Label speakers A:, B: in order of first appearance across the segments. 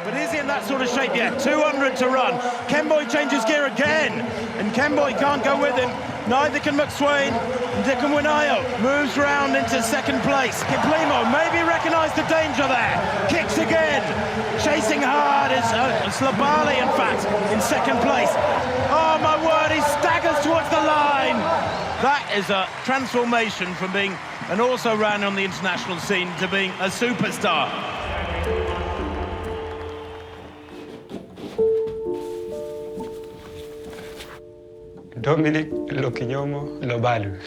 A: But is he in that sort of shape yet? 200 to run. Kemboy changes gear again, and Kemboy can't go with him. Neither can McSwain. Dickon Winayo moves round into second place. Kiplimo maybe recognised the danger there. Kicks again. Chasing hard is Slabali, in fact, in second place. Oh my word, he staggers towards the line. That is a transformation from being an also-ran on the international scene to being a superstar.
B: Dominic Lokinyomo Lobalu.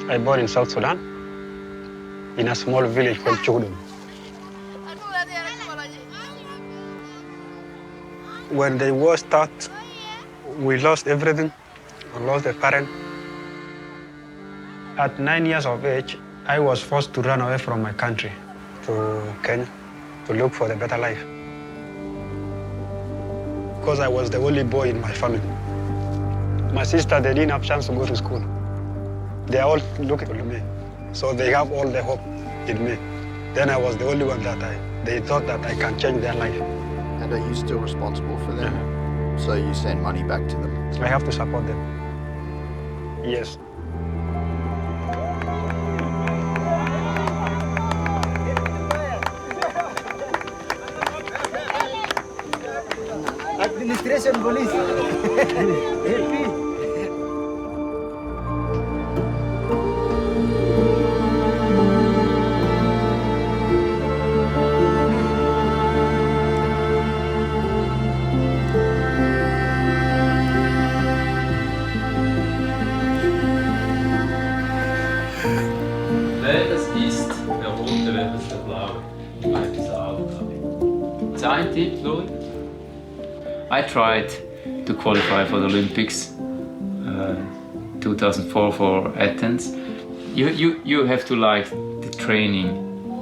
B: I born in South Sudan, in a small village called Chudum. When the war started, we lost everything. We lost a parent. At 9 years of age, I was forced to run away from my country to Kenya to look for a better life. Because I was the only boy in my family. My sister, they didn't have chance to go to school. They are all looking at me. So they have all the hope in me. Then I was the only one that they thought that I can change their life.
C: And are you still responsible for them? Yeah. So you send money back to them?
B: I have to support them. Yes.
D: Administration police.
E: Welches ist der rote, welches der blaue? Ein dieser Aufgabe. Sein Tipp, Louis? I tried to qualify for the Olympics 2004 for Athens. You have to like the training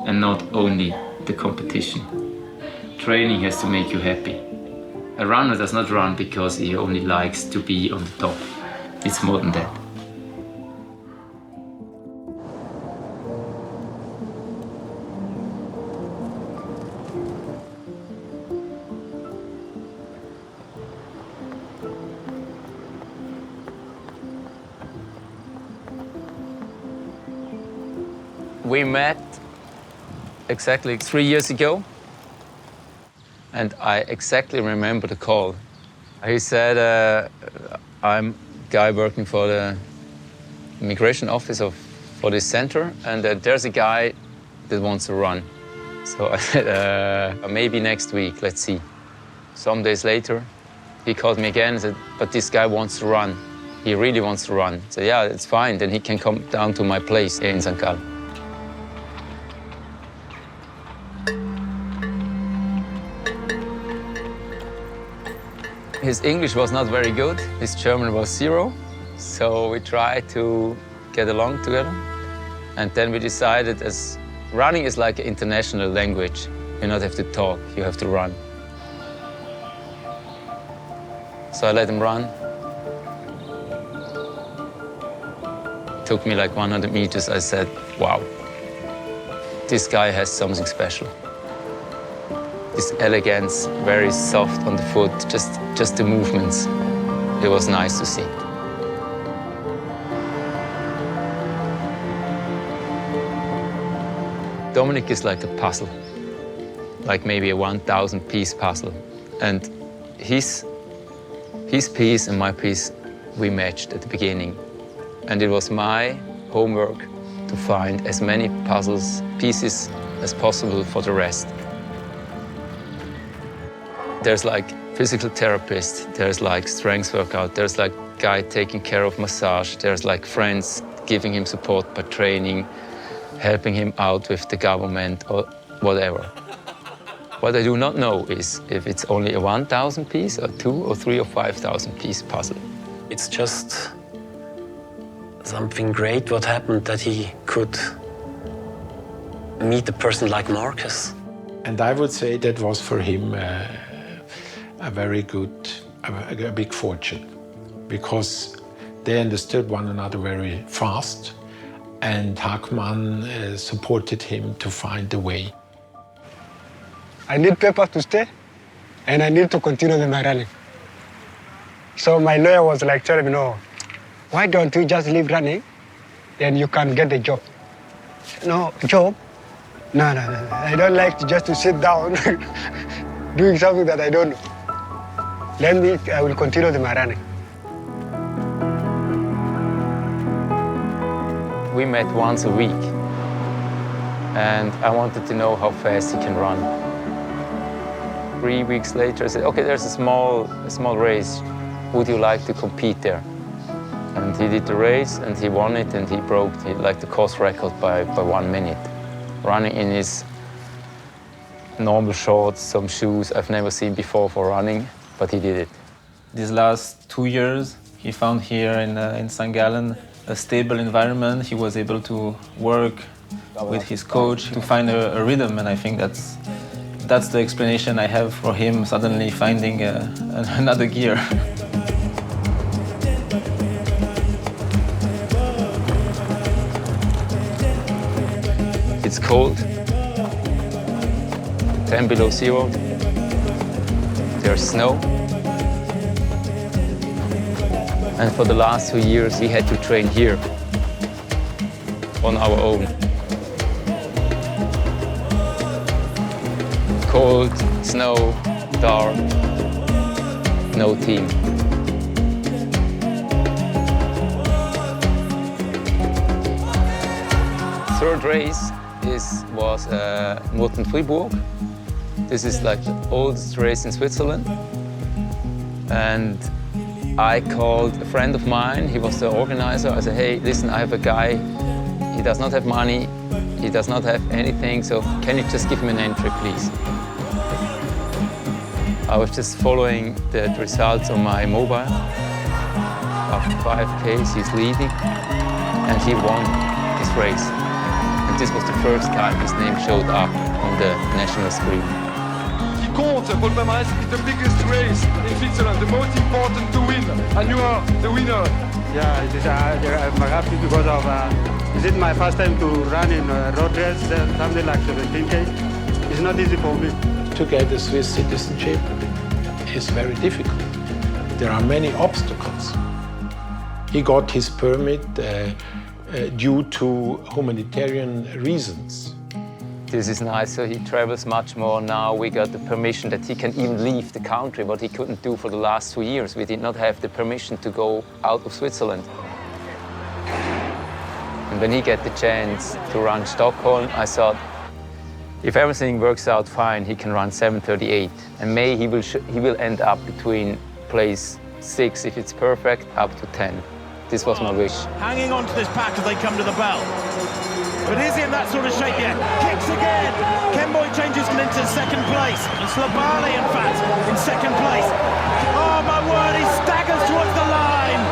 E: and not only the competition. Training has to make you happy. A runner does not run because he only likes to be on the top. It's more than that. We met exactly 3 years ago, and I exactly remember the call. He said, I'm a guy working for the immigration office for this center, and there's a guy that wants to run. So I said, maybe next week, let's see. Some days later, he called me again and said, but this guy wants to run. He really wants to run. So yeah, it's fine. Then he can come down to my place here in St. Gallen. His English was not very good. His German was 0. So we tried to get along together. And then we decided, as running is like an international language. You don't have to talk, you have to run. So I let him run. It took me like 100 meters. I said, wow, this guy has something special. This elegance, very soft on the foot, just the movements. It was nice to see. Dominic is like a puzzle, like maybe a 1,000-piece puzzle. And his piece and my piece, we matched at the beginning. And it was my homework to find as many puzzles pieces as possible for the rest. There's like physical therapist, there's like strength workout, there's like guy taking care of massage, there's like friends giving him support by training, helping him out with the government or whatever. What I do not know is if it's only a 1,000 piece or 2 or 3 or 5,000 piece puzzle.
F: It's just something great what happened that he could meet a person like Marcus.
G: And I would say that was for him a very good, a big fortune, because they understood one another very fast, and Hakman supported him to find the way.
B: I need paper to stay, and I need to continue with my running. So my lawyer was like telling me, no, why don't you just leave running, then you can get a job. No, job? No. I don't like just to sit down doing something that I don't know. I will continue with my running.
E: We met once a week, and I wanted to know how fast he can run. 3 weeks later, I said, okay, there's a small race. Would you like to compete there? And he did the race, and he won it, and he broke the course record by 1 minute. Running in his normal shorts, some shoes I've never seen before for running, but he did it.
H: These last 2 years, he found here in St. Gallen a stable environment. He was able to work with his coach to find a rhythm, and I think that's the explanation I have for him suddenly finding another gear.
E: It's cold, 10 below zero, there's snow. And for the last 2 years, we had to train here on our own. Cold, snow, dark, no team. Third race was Murten-Fribourg. This is like the oldest race in Switzerland. And I called a friend of mine, he was the organizer. I said, hey, listen, I have a guy, he does not have money, he does not have anything, so can you just give him an entry, please? I was just following the results on my mobile. After 5Ks, he's leading, and he won his race. And this was the first time his name showed up on the national screen.
I: Compte for the palmarès is the biggest race in Switzerland, the most important to win, and you are the winner.
B: Yeah, I'm happy because of this is my first time to run in a road race, something like 17K. It's not easy for me.
G: To get the Swiss citizenship is very difficult. There are many obstacles. He got his permit due to humanitarian reasons.
E: This is nice, so he travels much more now. We got the permission that he can even leave the country, what he couldn't do for the last 2 years. We did not have the permission to go out of Switzerland. And when he got the chance to run Stockholm, I thought, if everything works out fine, he can run 7:38. And May he will end up between place 6, if it's perfect, up to 10. This was my wish.
A: Hanging on to this pack as they come to the bell. But is he in that sort of shape yet? Kicks again. Kemboy changes him into second place. And Slobali, in fact, in second place. Oh, my word, he staggers towards the line.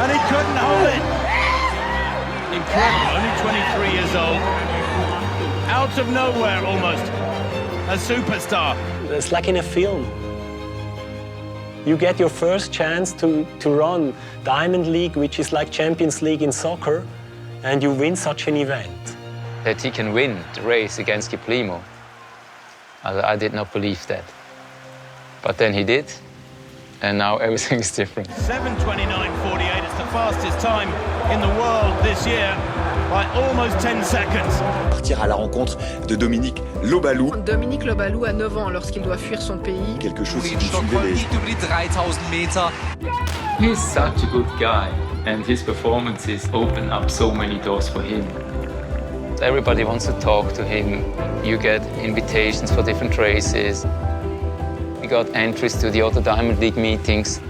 A: And he couldn't hold it. Incredible, only 23 years old. Out of nowhere, almost. A superstar.
F: It's like in a film. You get your first chance to run Diamond League, which is like Champions League in soccer, and you win such an event.
E: That he can win the race against Kiplimo, I did not believe that. But then he did, and now everything is different.
A: 7:29.48, it's the fastest time in the world this year by almost 10 seconds.
J: Partir à la rencontre de Dominique Lobalou.
K: Dominique Lobalou a 9 ans lorsqu'il doit fuir son pays.
J: Quelque chose qui suivait les...
E: He's such a good guy, and his performances open up so many doors for him. Everybody wants to talk to him. You get invitations for different races. We got entries to the other Diamond League meetings.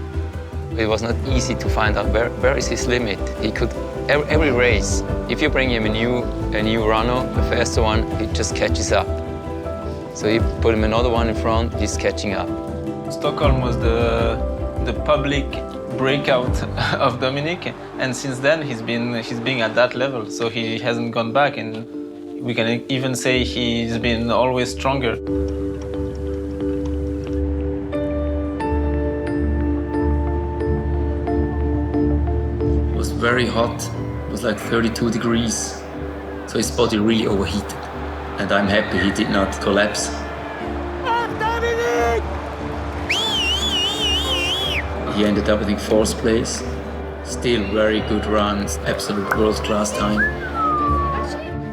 E: It was not easy to find out where is his limit. He could, every race, if you bring him a new runner, a faster one, he just catches up. So you put him another one in front, he's catching up.
H: Stockholm was the public breakout of Dominic, and since then he's been at that level, so he hasn't gone back, and we can even say he's been always stronger.
L: It was very hot. It was
E: was like 32 degrees, so his body really overheated. And I'm happy he did not collapse. He ended up in 4th place. Still very good runs, absolute world-class time.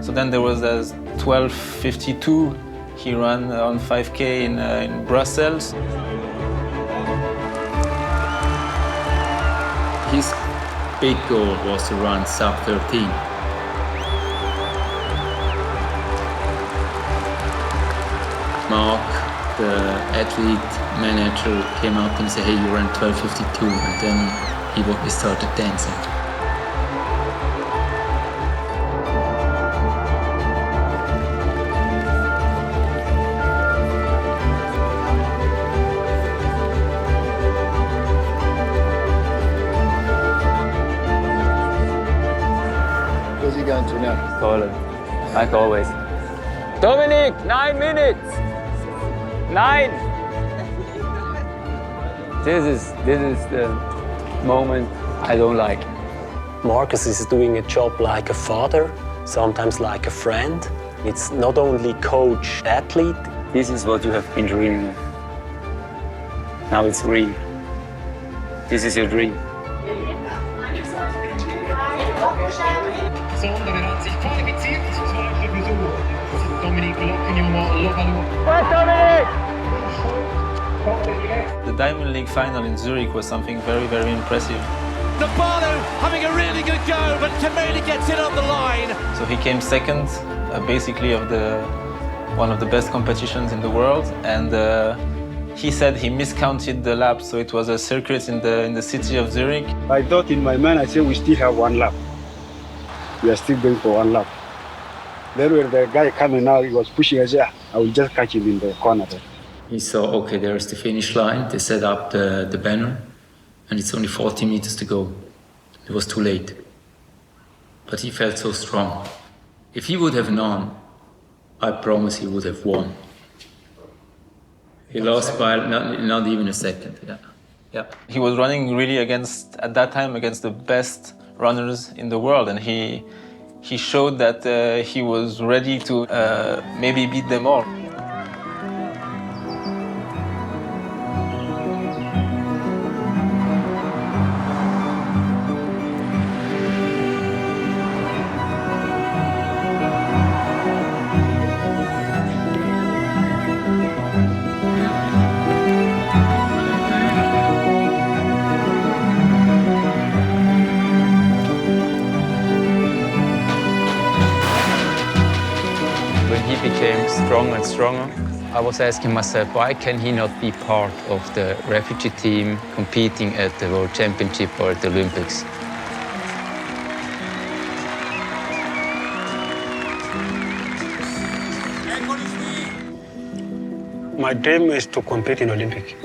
H: So then there was a 12:52. He ran on 5K in Brussels.
E: His big goal was to run sub 13. Mark, the athlete manager, came up and said, "Hey, you ran 12:52," and then he started dancing.
C: Where's he going to now?
E: Poland, like always. Dominic, 9 minutes. 9. This is the moment I don't like.
F: Marcus is doing a job like a father, sometimes like a friend. It's not only coach, athlete.
E: This is what you have been dreaming of. Now it's real. This is your dream.
H: The Diamond League final in Zurich was something very, very impressive.
L: Nibali having a really good go, but Kameli gets it on the line.
H: So he came second, basically of one of the best competitions in the world, and he said he miscounted the laps, so it was a circuit in the city of Zurich.
B: I thought in my mind, I said we still have 1 lap. We are still going for 1 lap. Then when the guy coming now, he was pushing us, yeah, I will just catch him in the corner there.
E: He saw, okay, there's the finish line. They set up the banner, and it's only 40 meters to go. It was too late. But he felt so strong. If he would have known, I promise he would have won. He lost by not even a second. Yeah.
H: He was running really at that time against the best runners in the world, and he showed that he was ready to maybe beat them all.
E: Became stronger and stronger. I was asking myself, why can he not be part of the refugee team competing at the World Championship or at the Olympics?
B: My dream is to compete in Olympic.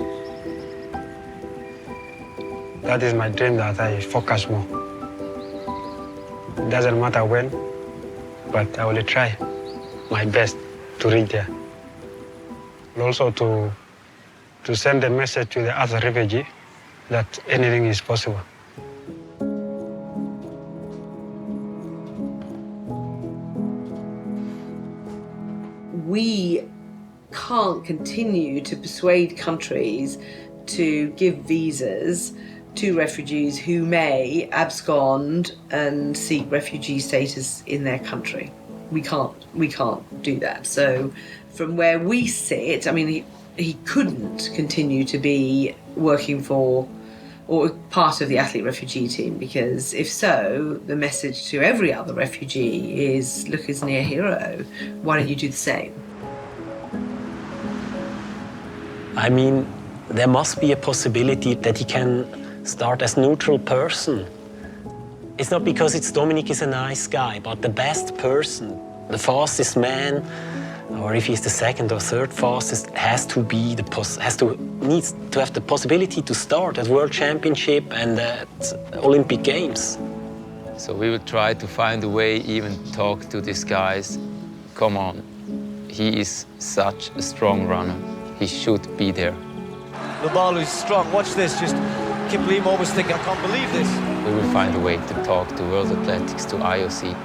B: That is my dream that I focus more. It doesn't matter when, but I will try my best to reach there. And also to send a message to the other refugee that anything is possible.
M: We can't continue to persuade countries to give visas to refugees who may abscond and seek refugee status in their country. We can't do that. So from where we sit, I mean, he couldn't continue to be working for or part of the athlete refugee team, because if so, the message to every other refugee is, look, isn't he a hero? Why don't you do the same?
F: I mean, there must be a possibility that he can start as neutral person. It's not because Dominic is a nice guy, but the best person, the fastest man, or if he's the second or third fastest, needs to have the possibility to start at World Championship and at Olympic Games.
E: So we will try to find a way, even talk to these guys. Come on, he is such a strong runner. He should be there.
L: Lobalu's strong. Watch this, just Kiplimo was thinking, I can't believe this.
E: We will find a way to talk to World Athletics, to IOC.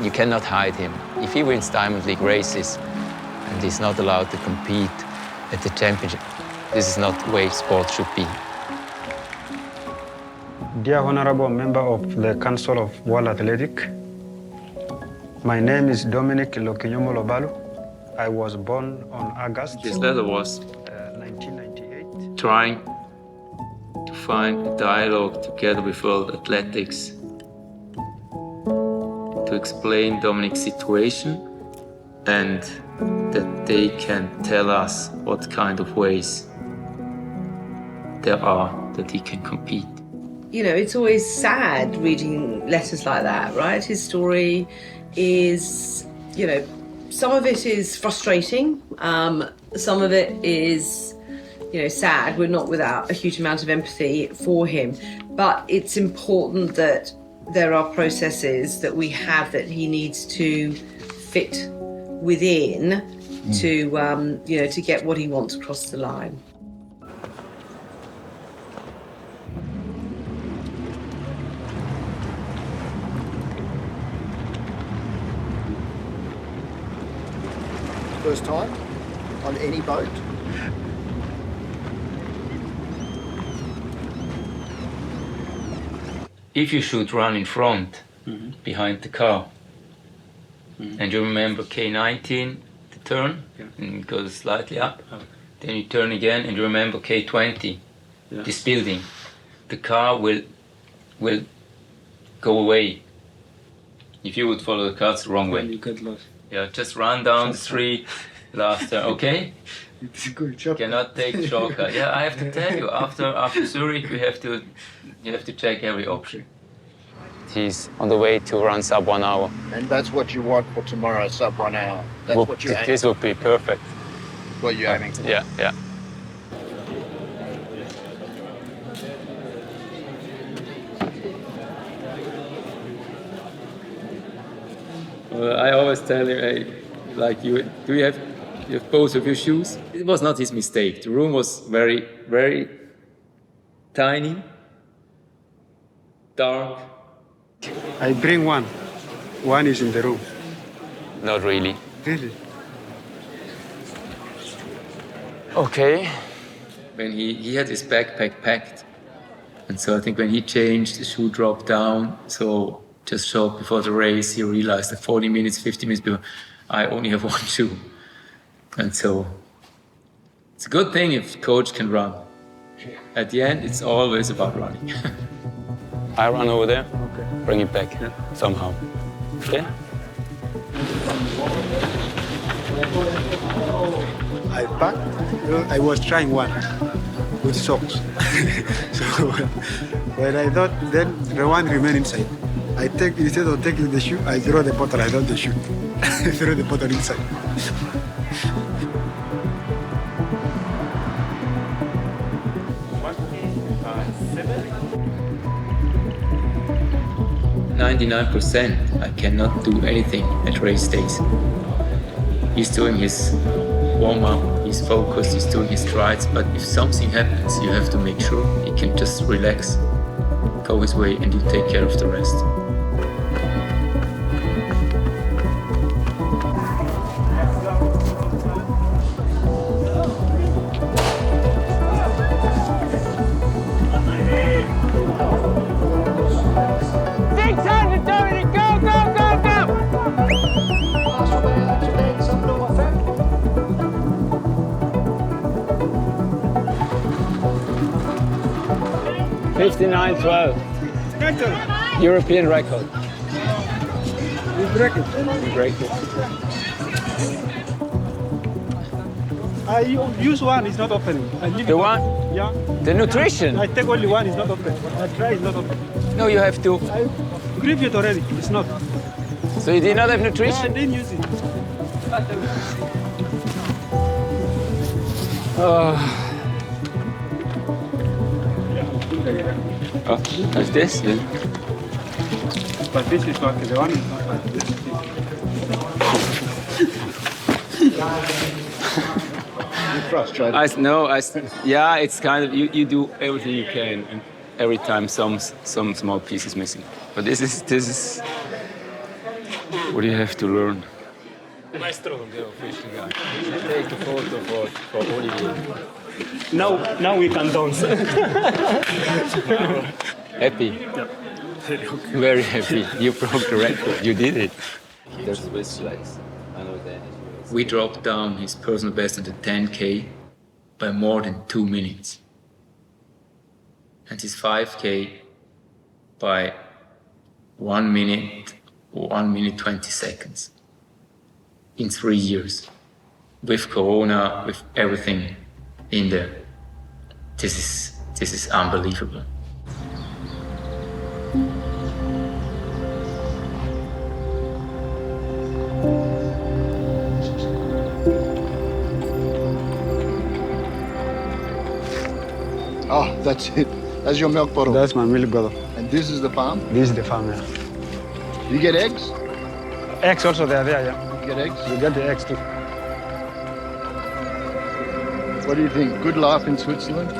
E: You cannot hide him. If he wins Diamond League races and he's not allowed to compete at the championship, this is not the way sport should be.
B: Dear Honorable Member of the Council of World Athletics, my name is Dominic Lokinyomo Lobalu. I was born on August.
E: This letter was
B: 1998.
E: trying to find a dialogue together with World Athletics to explain Dominic's situation and that they can tell us what kind of ways there are that he can compete.
M: You know, it's always sad reading letters like that, right? His story is, you know, some of it is frustrating, some of it is, you know, sad. We're not without a huge amount of empathy for him, but it's important that there are processes that we have that he needs to fit within to, you know, to get what he wants across the line.
C: First time on any boat?
E: If you should run in front, behind the car, and you remember K19, the turn, and it goes slightly up, then you turn again and you remember K20, this building, the car will go away. If you would follow the car, it's the wrong way.
B: You get lost.
E: Yeah, just run down the street, last turn, okay?
B: It's a good job.
E: Cannot take the shortcut. Yeah, I have to tell you, after Zurich, you have to check every option. He's on the way to run sub 1 hour.
C: And that's what you want for tomorrow, sub 1 hour. That's
E: Well,
C: what you're aiming
E: this would be perfect.
C: What you're aiming for.
E: Yeah, yeah. I always tell him, hey, like, you have both of your shoes? It was not his mistake. The room was very, very tiny, dark.
B: I bring one. One is in the room.
E: Not really.
B: Really?
E: Okay. When he had his backpack packed, and so I think when he changed, the shoe dropped down. So just short before the race, he realized that 40 minutes, 50 minutes before, I only have one shoe. And so it's a good thing if coach can run. At the end, it's always about running. I run over there, bring it back somehow. Okay?
B: I packed. I was trying one with socks. So when I thought, then the one remained inside. I take, instead of taking the shoe, I throw the bottle. I don't the shoe. I throw the bottle inside.
E: 99%, I cannot do anything at race days. He's doing his warm-up, he's focused, he's doing his strides, but if something happens, you have to make sure he can just relax, go his way, and you take care of the rest. $59.12. European record.
B: You break it.
E: You break it.
B: I use one, it's not opening.
E: The one?
B: Yeah.
E: The nutrition?
B: I take only one, it's not open. I try, it's not open.
E: No, you have to.
B: I grip it already, it's not.
E: So you did not have nutrition?
B: Yeah, I didn't use it.
E: Oh, like this? Yeah.
B: But this is not, the one is not like this.
C: You're frustrated.
E: Yeah, it's kind of you do everything you can, and every time some small piece is missing. But this is what you have to learn. Maestro, the official guy. Take a photo for Olivier.
N: Now we can dance.
E: Happy? Very happy. You broke the record. You did it. There's Swiss flags. I know that. We dropped down his personal best in the 10K by more than 2 minutes. And his 5K by 1 minute, 1 minute 20 seconds. In 3 years. With Corona, with everything in there. This is unbelievable.
C: Oh, that's it. That's your milk bottle.
B: That's my milk bottle.
C: And this is the farm?
B: This is the farm, yeah.
C: You get eggs?
B: Eggs also, they are there, yeah.
C: You get eggs?
B: You get the eggs too.
C: What do you think? Good life in Switzerland?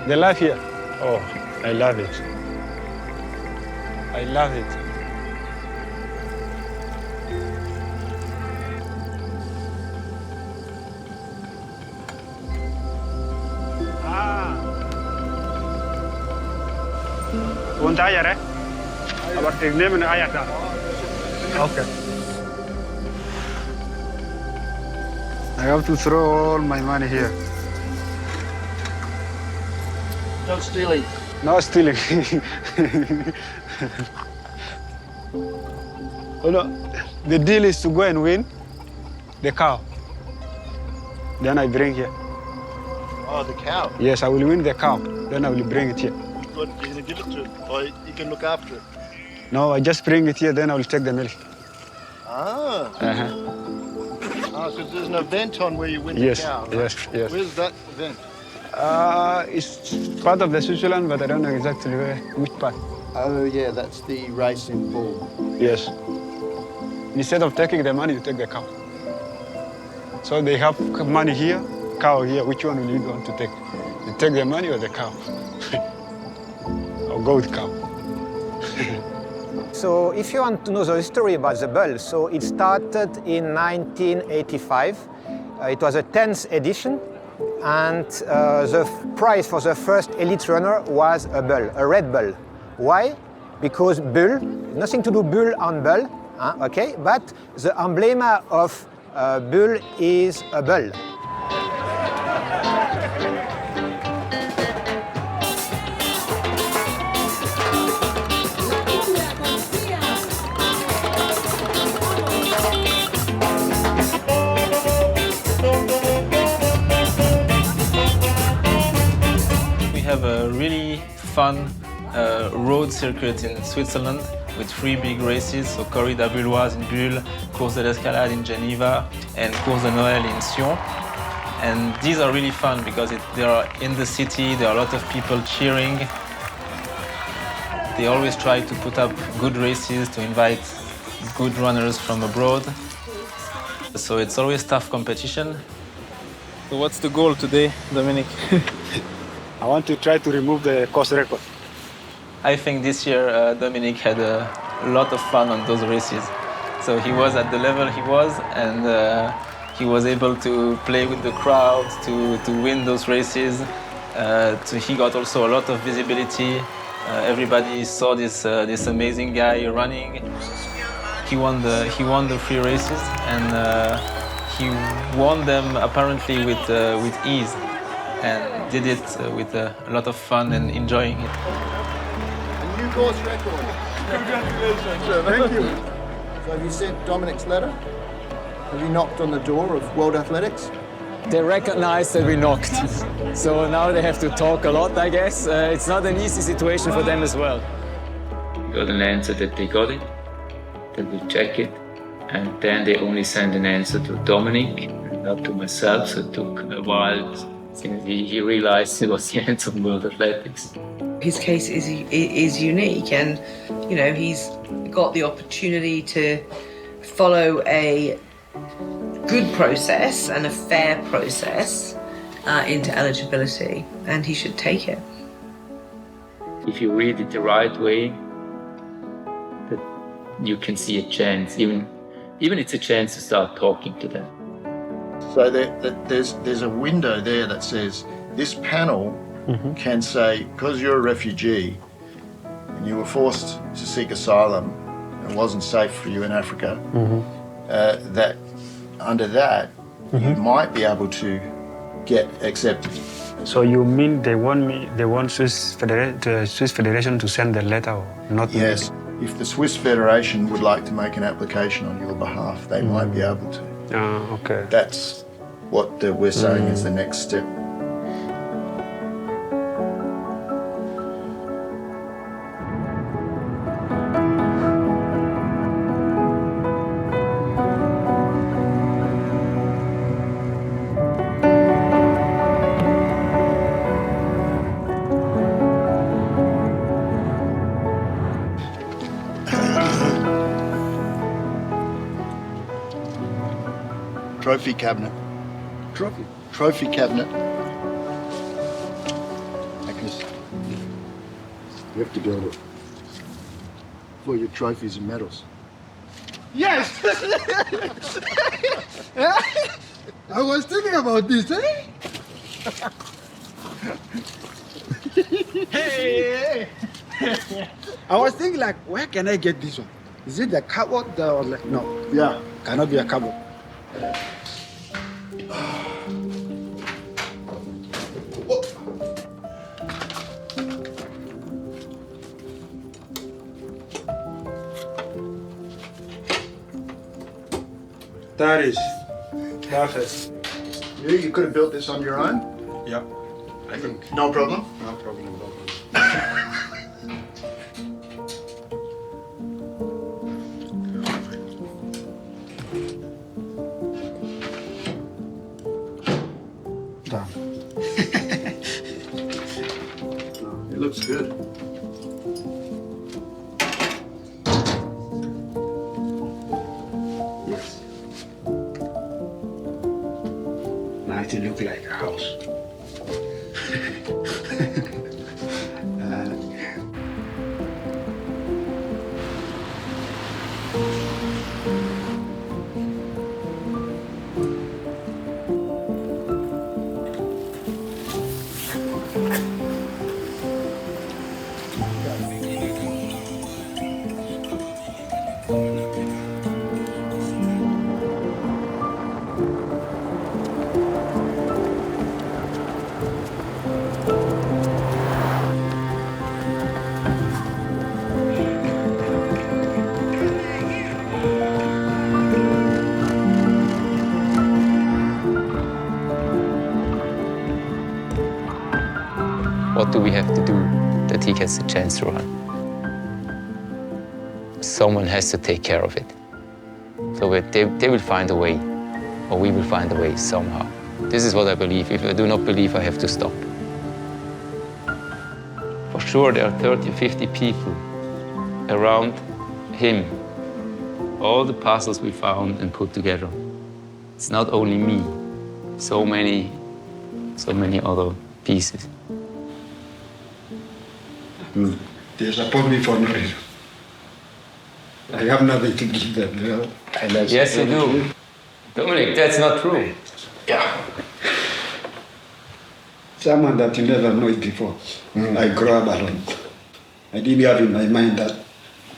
B: The life here? Oh, I love it. I love it. Want eier, hè? Wacht, ik neem een eier dan. Okay. I have to throw all my money here.
C: No stealing.
B: No stealing. Oh no, the deal is to go and win the cow. Then I bring here.
C: Oh, the cow?
B: Yes, I will win the cow. Then I will bring it here.
C: You're going to give it to him, or you can look after it?
B: No, I just bring it here, then I will take the milk.
C: Ah.
B: Uh-huh.
C: Because there's an event on where you win
B: Yes,
C: the cow, right?
B: yes.
C: Where's that event?
B: It's part of the Switzerland, but I don't know exactly which part.
C: Oh, yeah, that's the race in bull.
B: Yes. Instead of taking the money, you take the cow. So they have money here, cow here. Which one will you want to take? You take the money or the cow? I'll go with cow.
D: So if you want to know the history about the bull, so it started in 1985. It was a 10th edition, and the prize for the first elite runner was a bull, a red bull. Why? Because bull, nothing to do bull on bull, okay? But the emblem of bull is a bull.
H: We have a really fun road circuit in Switzerland with 3 big races, so Corrida Bulloise in Bulle, Course de l'Escalade in Geneva, and Course de Noël in Sion. And these are really fun because they are in the city, there are a lot of people cheering. They always try to put up good races to invite good runners from abroad. So it's always tough competition. So what's the goal today, Dominic?
B: I want to try to remove the course record.
H: I think this year Dominic had a lot of fun on those races. So he was at the level he was, and he was able to play with the crowd, to win those races. He got also a lot of visibility. Everybody saw this amazing guy running. He won the 3 races, and he won them apparently with ease, and did it with a lot of fun and enjoying it.
C: A new course record. Congratulations. Thank you. So have you sent Dominic's letter? Have you knocked on the door of World Athletics?
O: They recognize that we knocked. So now they have to talk a lot, I guess. It's not an easy situation for them as well.
E: We got an answer that they got it, that we check it, and then they only send an answer to Dominic, not to myself, so it took a while since he realized it was the answer from World Athletics.
M: His case is unique, and you know, he's got the opportunity to follow a good process and a fair process into eligibility, and he should take it.
E: If you read it the right way, that you can see a chance, even it's a chance to start talking to them.
C: So there's a window there that says this panel can say, because you're a refugee and you were forced to seek asylum and it wasn't safe for you in Africa, that under that you might be able to get accepted.
B: So you mean they want Swiss Federation to send the letter, or not?
C: Yes. If the Swiss Federation would like to make an application on your behalf, they might be able to.
B: Okay.
C: That's what we're saying is the next step. Trophy cabinet. Trophy cabinet. Like this. You have to go for your trophies and medals.
P: Yes! I was thinking about this, eh? Hey! I was thinking like, where can I get this one? Is it the cupboard or like, no?
C: Yeah.
P: Cannot be a cupboard.
B: That is perfect.
C: You could have built this on your own?
B: Yeah. I think.
C: No problem?
B: No problem.
C: Done. It looks good.
B: Yes. Now it look like a house.
E: What do we have to do that he gets the chance to run? Someone has to take care of it. So they will find a way, or we will find a way somehow. This is what I believe. If I do not believe, I have to stop. For sure, there are 30 or 50 people around him. All the puzzles we found and put together. It's not only me. So many other pieces.
B: They support me for no reason. I have nothing to give them, you know.
E: Yes, you do. Dominic, that's not true.
B: Yeah. Someone that you never know before. I grew up alone. I didn't have in my mind that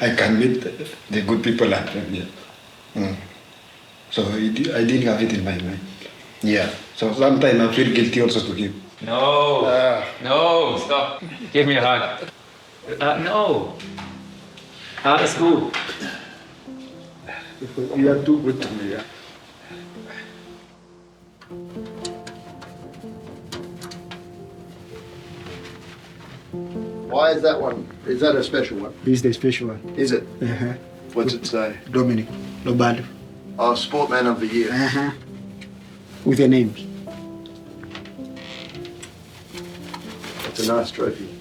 B: I can meet the good people at here. So I didn't have it in my mind.
C: Yeah.
B: So sometimes I feel guilty also to him.
E: No, no, stop. Give me a hug. No. Alles gut.
B: You are too good to me. Yeah?
C: Why is that one? Is that a special one?
B: This is the special one.
C: Is it?
B: Uh-huh.
C: What's it say?
B: Dominic Lobalu.
C: Oh, Sportman of the Year.
B: Uh-huh. With a name.
C: It's a nice trophy.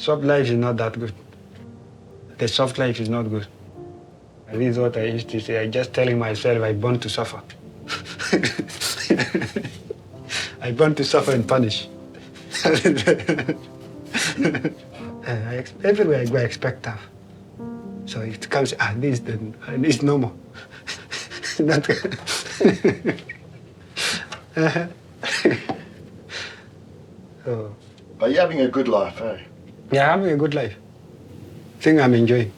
B: Soft life is not that good. The soft life is not good. This is what I used to say. I'm just telling myself I'm born to suffer. I'm born to suffer and punish. Everywhere I go, I expect tough. So if it comes, this, then it's normal. So,
C: Are you having a good life, eh?
B: yeah, having a good life. I think I'm enjoying.